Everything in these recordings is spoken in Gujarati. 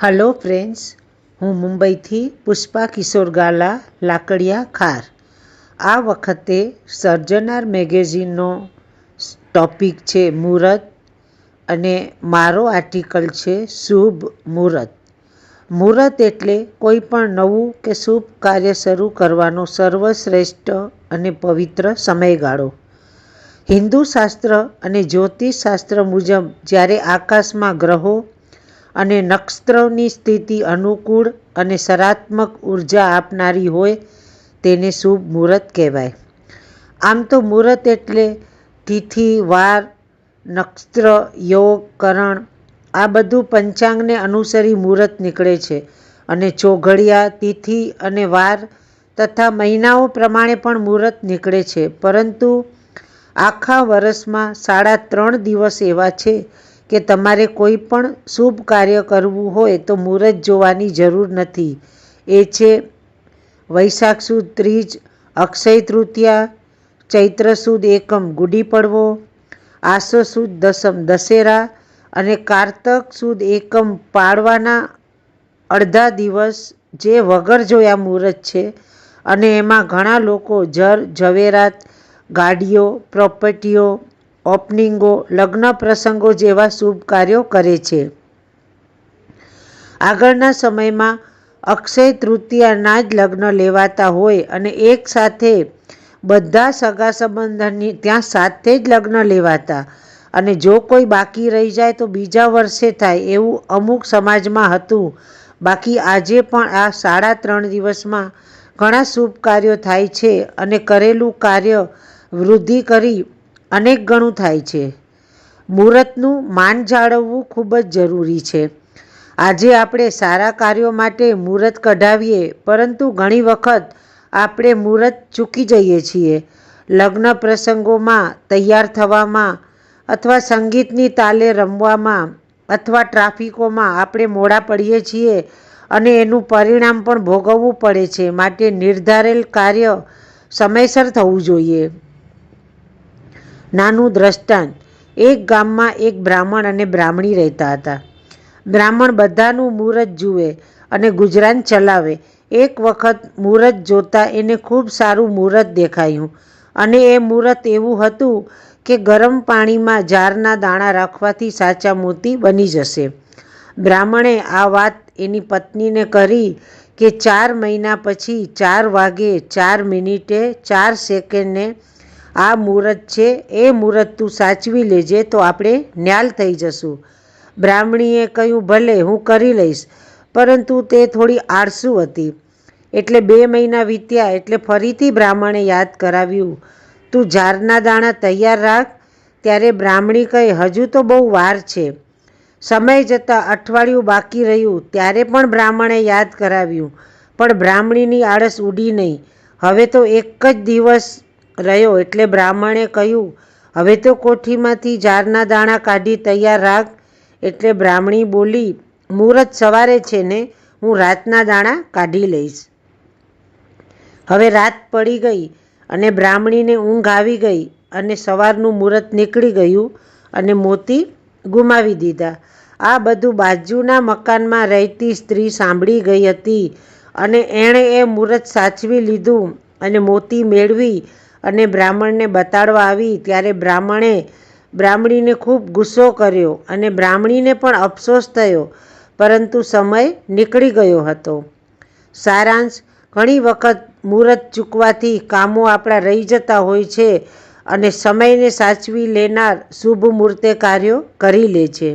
હલો ફ્રેન્ડ્સ, હું મુંબઈથી પુષ્પા કિશોર ગાલા લાકડિયા ખાર. આ વખતે સર્જનાર મેગેઝિનનો ટૉપિક છે મુહૂર્ત અને મારો આર્ટિકલ છે શુભ મુહૂર્ત. મુહૂર્ત એટલે કોઈ પણ નવું કે શુભ કાર્ય શરૂ કરવાનો સર્વશ્રેષ્ઠ અને પવિત્ર સમયગાળો. હિન્દુ શાસ્ત્ર અને જ્યોતિષ શાસ્ત્ર મુજબ જ્યારે આકાશમાં ગ્રહો અને નક્ષત્રોની સ્થિતિ અનુકૂળ અને સકારાત્મક ઉર્જા આપનારી હોય તેને શુભ મુહૂર્ત કહેવાય. આમ તો મુહૂર્ત એટલે તિથિ, વાર, નક્ષત્ર, યોગ, કરણ આ બધું પંચાંગને અનુસરી મુહૂર્ત નીકળે છે અને ચોઘડિયા, તિથિ અને વાર તથા મહિનાઓ પ્રમાણે પણ મુહૂર્ત નીકળે છે. પરંતુ આખા વર્ષમાં 3.5 દિવસ એવા છે કે તમારે કોઈ પણ શુભ કાર્ય કરવું હોય તો મુહૂર્ત જોવાની જરૂર નથી. એ છે વૈશાખ સુદ ત્રીજ, અક્ષય તૃતીયા, ચૈત્ર સુદ એકમ ગુડી પડવો, આસો સુદ દસમ દશેરા અને કારતક સુદ એકમ પાડવાના અડધા દિવસ જે વગર જોયા મુહૂર્ત છે. અને એમાં ઘણા લોકો જર ઝવેરાત, ગાડીઓ, પ્રોપર્ટીઓ, ઓપનિંગો, લગ્ન પ્રસંગો જેવા શુભ કાર્યો કરે છે. આગળના સમયમાં અક્ષય તૃતીયાના જ લગ્ન લેવાતા હોય અને એક સાથે બધા સગા સંબંધીની ત્યાં સાથે જ લગ્ન લેવાતા અને જો કોઈ બાકી રહી જાય તો બીજા વર્ષે થાય એવું અમુક સમાજમાં હતું. બાકી આજે પણ આ 3.5 દિવસમાં ઘણા શુભ કાર્યો થાય છે અને કરેલું કાર્ય વૃદ્ધિ કરી અનેક ગણું થાય છે. મુહૂર્તનું માન જાળવવું ખૂબ જ જરૂરી છે. આજે આપણે સારા કાર્યો માટે મુહૂર્ત કઢાવીએ પરંતુ ઘણી વખત આપણે મુહૂર્ત ચૂકી જઈએ છીએ. લગ્ન પ્રસંગોમાં તૈયાર થવામાં અથવા સંગીતની તાલે રમવામાં અથવા ટ્રાફિકોમાં આપણે મોડા પડીએ છીએ અને એનું પરિણામ પણ ભોગવવું પડે છે. માટે નિર્ધારેલ કાર્ય સમયસર થવું જોઈએ. નાનું દ્રષ્ટાંત: એક ગામમાં એક બ્રાહ્મણ અને બ્રાહ્મણી રહેતા હતા. બ્રાહ્મણ બધાનું મુહૂર્ત જુએ અને ગુજરાન ચલાવે. એક વખત મુહૂર્ત જોતા એને ખૂબ સારું મુહૂર્ત દેખાયું અને એ મુહૂર્ત એવું હતું કે ગરમ પાણીમાં જારના દાણા રાખવાથી સાચા મોતી બની જશે. બ્રાહ્મણે આ વાત એની પત્નીને કરી કે 4 મહિના પછી 4 વાગે 4 મિનિટે 4 સેકન્ડે આ મુહૂર્ત છે, એ મુહૂર્ત તું સાચવી લેજે તો આપણે ન્યાલ થઈ જશું. બ્રાહ્મણીએ કહ્યું, ભલે, હું કરી લઈશ. પરંતુ તે થોડી આળસુ હતી. એટલે 2 મહિના વીત્યા એટલે ફરીથી બ્રાહ્મણે યાદ કરાવ્યું, તું જારના દાણા તૈયાર રાખ. ત્યારે બ્રાહ્મણી કહે, હજુ તો બહુ વાર છે. સમય જતાં અઠવાડિયું બાકી રહ્યું ત્યારે પણ બ્રાહ્મણે યાદ કરાવ્યું પણ બ્રાહ્મણીની આળસ ઉડી નહીં. હવે તો એક જ દિવસ રહ્યો એટલે બ્રાહ્મણે કહ્યું, હવે તો કોઠીમાંથી જારના દાણા કાઢી તૈયાર રાખ. એટલે બ્રાહ્મણી બોલી, મુહૂર્ત સવારે છે ને, હું રાતના દાણા કાઢી લઈશ. હવે રાત પડી ગઈ અને બ્રાહ્મણીને ઊંઘ આવી ગઈ અને સવારનું મુહૂર્ત નીકળી ગયું અને મોતી ગુમાવી દીધા. આ બધું બાજુના મકાનમાં રહેતી સ્ત્રી સાંભળી ગઈ હતી અને એણે એ મુહૂર્ત સાચવી લીધું અને મોતી મેળવી અને બ્રાહ્મણને બતાડવા આવી. ત્યારે બ્રાહ્મણે બ્રાહ્મણીને ખૂબ ગુસ્સો કર્યો અને બ્રાહ્મણીને પણ અફસોસ થયો, પરંતુ સમય નીકળી ગયો હતો. સારાંશ: ઘણી વખત મુહૂર્ત ચૂકવાથી કામો આપણા રહી જતા હોય છે અને સમયને સાચવી લેનાર શુભ મુહૂર્તે કાર્યો કરી લે છે.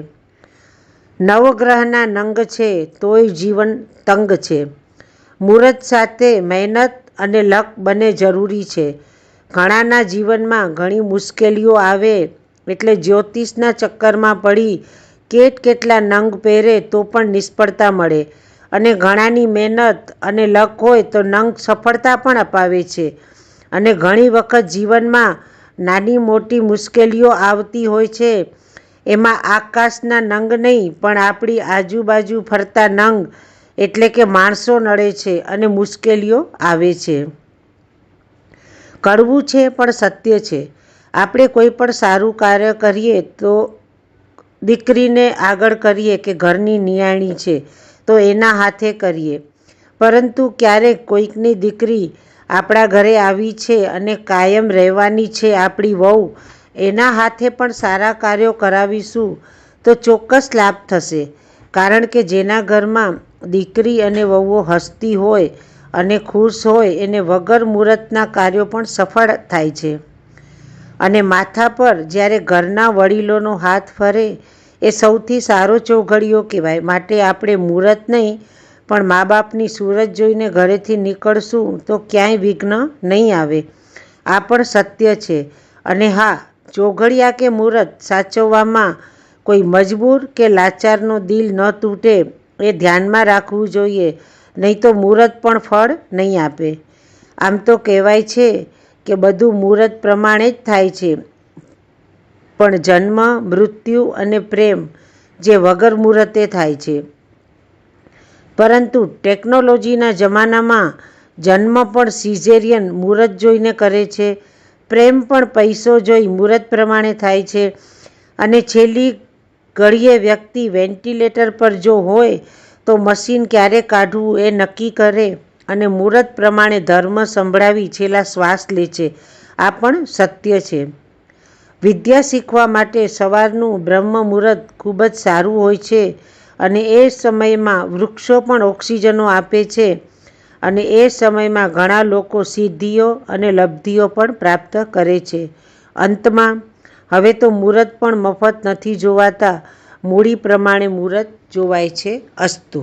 નવગ્રહના નંગ છે તોય જીવન તંગ છે. મુહૂર્ત સાથે મહેનત અને લક બંને જરૂરી છે. ઘણાના જીવનમાં ઘણી મુશ્કેલીઓ આવે એટલે જ્યોતિષના ચક્કરમાં પડી કેટલા નંગ પહેરે તો પણ નિષ્ફળતા મળે અને ઘણાની મહેનત અને લક હોય તો નંગ સફળતા પણ અપાવે છે. અને ઘણી વખત જીવનમાં નાની મોટી મુશ્કેલીઓ આવતી હોય છે. એમાં આકાશના નંગ નહીં પણ આપણી આજુબાજુ ફરતા નંગ એટલે કે માણસો નડે છે અને મુશ્કેલીઓ આવે છે. કડવું છે પણ સત્ય છે. આપણે કોઈ પણ સારું કાર્ય કરીએ તો દીકરીને આગળ કરીએ કે ઘરની નિયાણી છે તો એના હાથે કરીએ. પરંતુ ક્યારેક કોઈકની દીકરી આપણા ઘરે આવી છે અને કાયમ રહેવાની છે આપણી વહુ, એના હાથે પણ સારા કાર્યો કરાવીશું તો ચોક્કસ લાભ થશે. કારણ કે જેના ઘરમાં દીકરી અને વહુઓ હસતી હોય અને ખુશ હોય એને વગર મુહૂર્તના કાર્યો પણ સફળ થાય છે. અને માથા પર જ્યારે ઘરના વડીલોનો હાથ ફરે એ સૌથી સારો ચોઘડિયો કહેવાય. માટે આપણે મુહૂર્ત નહીં પણ મા બાપની સૂરત જોઈને ઘરેથી નીકળશું તો ક્યાંય વિઘ્ન નહીં આવે. આ પણ સત્ય છે. અને હા, ચોઘડિયા કે મુહૂર્ત સાચવવામાં કોઈ મજબૂર કે લાચારનો દિલ ન તૂટે એ ધ્યાનમાં રાખવું જોઈએ, નહીં તો મુહૂર્ત પણ ફળ નહીં આપે. આમ તો કહેવાય છે કે બધું મુહૂર્ત પ્રમાણે જ થાય છે, પણ જન્મ, મૃત્યુ અને પ્રેમ જે વગર મુહૂર્તે થાય છે. પરંતુ ટેકનોલોજીના જમાનામાં જન્મ પણ સિઝેરિયન મુહૂર્ત જોઈને કરે છે, પ્રેમ પણ પૈસો જોઈ મુહૂર્ત પ્રમાણે થાય છે, અને છેલ્લી ઘડીએ વ્યક્તિ વેન્ટિલેટર પર જો હોય તો મશીન ક્યારે કાઢવું એ નક્કી કરે અને મુહૂર્ત પ્રમાણે ધર્મ સંભળાવી છેલ્લા શ્વાસ લે છે. આ પણ સત્ય છે. વિદ્યા શીખવા માટે સવારનું બ્રહ્મ મુહૂર્ત ખૂબ જ સારું હોય છે. અને એ સમયમાં વૃક્ષો પણ ઓક્સિજનો આપે છે અને એ સમયમાં ઘણા લોકો સિદ્ધિઓ અને લબ્ધિઓ પણ પ્રાપ્ત કરે છે. અંતમાં, હવે તો મુહૂર્ત પણ મફત નથી જોવાતા, મૂડી પ્રમાણે મુહૂર્ત જોવાય છે. અસ્તુ.